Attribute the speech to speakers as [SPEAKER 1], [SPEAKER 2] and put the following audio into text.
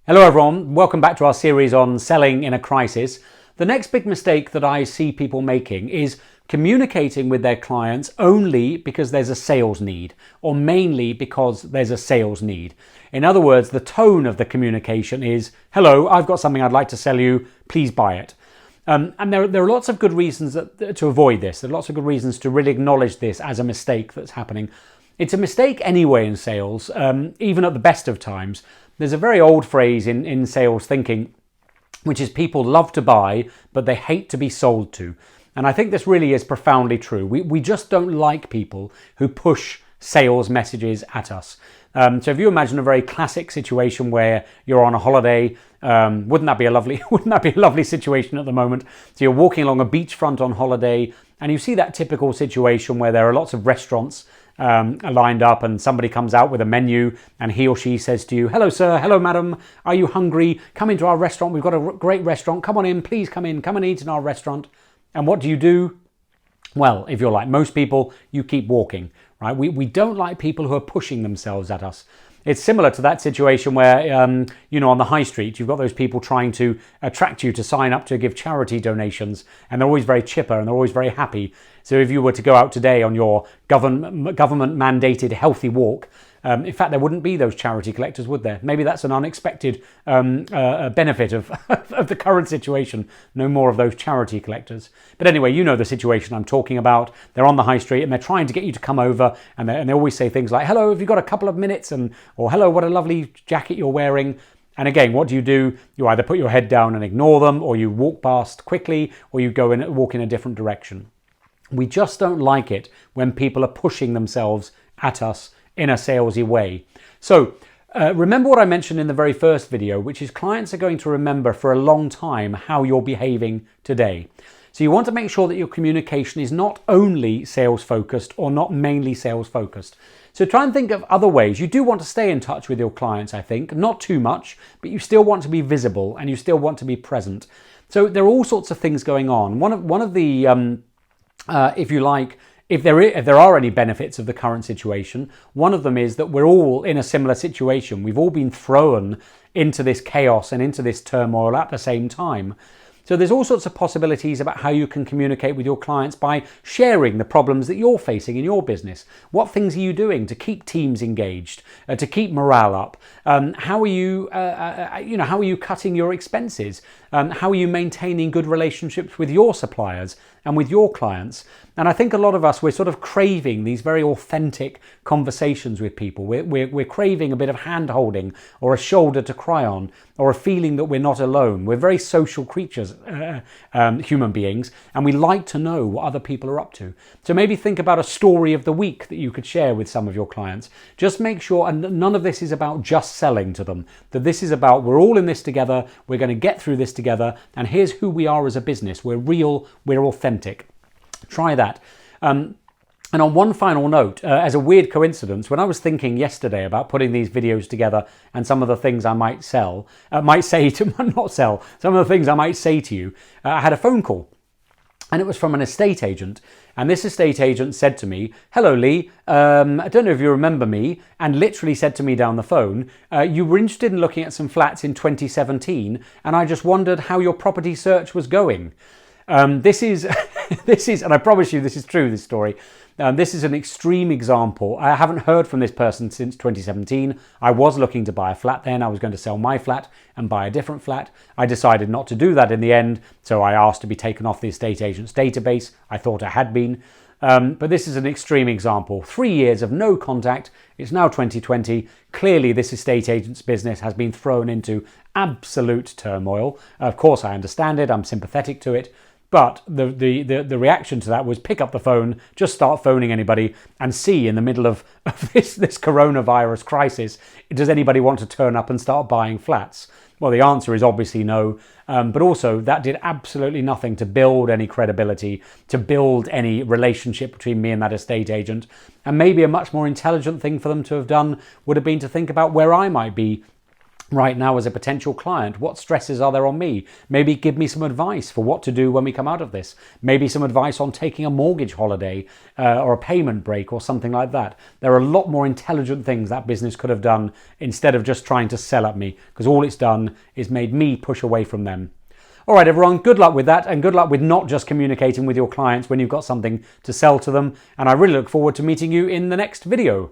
[SPEAKER 1] Hello everyone, welcome back to our series on selling in a crisis. The next big mistake that I see people making is communicating with their clients only because there's a sales need, or mainly because there's a sales need. In other words, the tone of the communication is, hello, I've got something I'd like to sell you, please buy it. And there are lots of good reasons to avoid this. There are lots of good reasons to really acknowledge this as a mistake that's happening. It's a mistake anyway in sales, even at the best of times. There's a very old phrase in sales thinking, which is people love to buy, but they hate to be sold to. And I think this really is profoundly true. We just don't like people who push sales messages at us. So if you imagine a very classic situation where you're on a holiday, wouldn't that be a lovely situation at the moment? So you're walking along a beachfront on holiday, and you see that typical situation where there are lots of restaurants lined up, and somebody comes out with a menu and he or she says to you, hello sir, hello madam, are you hungry? Come into our restaurant, we've got a great restaurant, come on in, please come and eat in our restaurant. And what do? Well, if you're like most people, you keep walking, right? We don't like people who are pushing themselves at us. It's similar to that situation where, on the high street, you've got those people trying to attract you to sign up to give charity donations, and they're always very chipper and they're always very happy. So if you were to go out today on your government-mandated healthy walk, in fact, there wouldn't be those charity collectors, would there? Maybe that's an unexpected benefit of the current situation. No more of those charity collectors. But anyway, you know the situation I'm talking about. They're on the high street and they're trying to get you to come over, and they always say things like, hello, have you got a couple of minutes? Or hello, what a lovely jacket you're wearing. And again, what do? You either put your head down and ignore them, or you walk past quickly, or you walk in a different direction. We just don't like it when people are pushing themselves at us in a salesy way. So remember what I mentioned in the very first video, which is clients are going to remember for a long time how you're behaving today. So you want to make sure that your communication is not only sales focused or not mainly sales focused. So try and think of other ways. You do want to stay in touch with your clients, I think, not too much, but you still want to be visible and you still want to be present. So there are all sorts of things going on. One of the if you like, if there are any benefits of the current situation, one of them is that we're all in a similar situation. We've all been thrown into this chaos and into this turmoil at the same time. So there's all sorts of possibilities about how you can communicate with your clients by sharing the problems that you're facing in your business. What things are you doing to keep teams engaged, to keep morale up? How are you cutting your expenses? How are you maintaining good relationships with your suppliers and with your clients? And I think a lot of us, we're sort of craving these very authentic conversations with people. We're craving a bit of hand-holding or a shoulder to cry on or a feeling that we're not alone. We're very social creatures, human beings, and we like to know what other people are up to. So maybe think about a story of the week that you could share with some of your clients. Just make sure, and none of this is about just selling to them, that this is about we're all in this together, we're going to get through this together, and here's who we are as a business. We're real, we're authentic. Try that. And on one final note, as a weird coincidence, when I was thinking yesterday about putting these videos together and some of the things I might say to you, I had a phone call. And it was from an estate agent. And this estate agent said to me, hello, Lee, I don't know if you remember me, and literally said to me down the phone, you were interested in looking at some flats in 2017, and I just wondered how your property search was going. This is, and I promise you this is true, this story. This is an extreme example. I haven't heard from this person since 2017. I was looking to buy a flat then. I was going to sell my flat and buy a different flat. I decided not to do that in the end, so I asked to be taken off the estate agent's database. I thought I had been. But this is an extreme example. 3 years of no contact. It's now 2020. Clearly, this estate agent's business has been thrown into absolute turmoil. Of course, I understand it. I'm sympathetic to it. But the reaction to that was pick up the phone, just start phoning anybody and see in the middle of this coronavirus crisis, does anybody want to turn up and start buying flats? Well, the answer is obviously no. But also that did absolutely nothing to build any credibility, to build any relationship between me and that estate agent. And maybe a much more intelligent thing for them to have done would have been to think about where I might be right now as a potential client? What stresses are there on me? Maybe give me some advice for what to do when we come out of this. Maybe some advice on taking a mortgage holiday or a payment break or something like that. There are a lot more intelligent things that business could have done instead of just trying to sell at me, because all it's done is made me push away from them. All right, everyone, good luck with that, and good luck with not just communicating with your clients when you've got something to sell to them. And I really look forward to meeting you in the next video.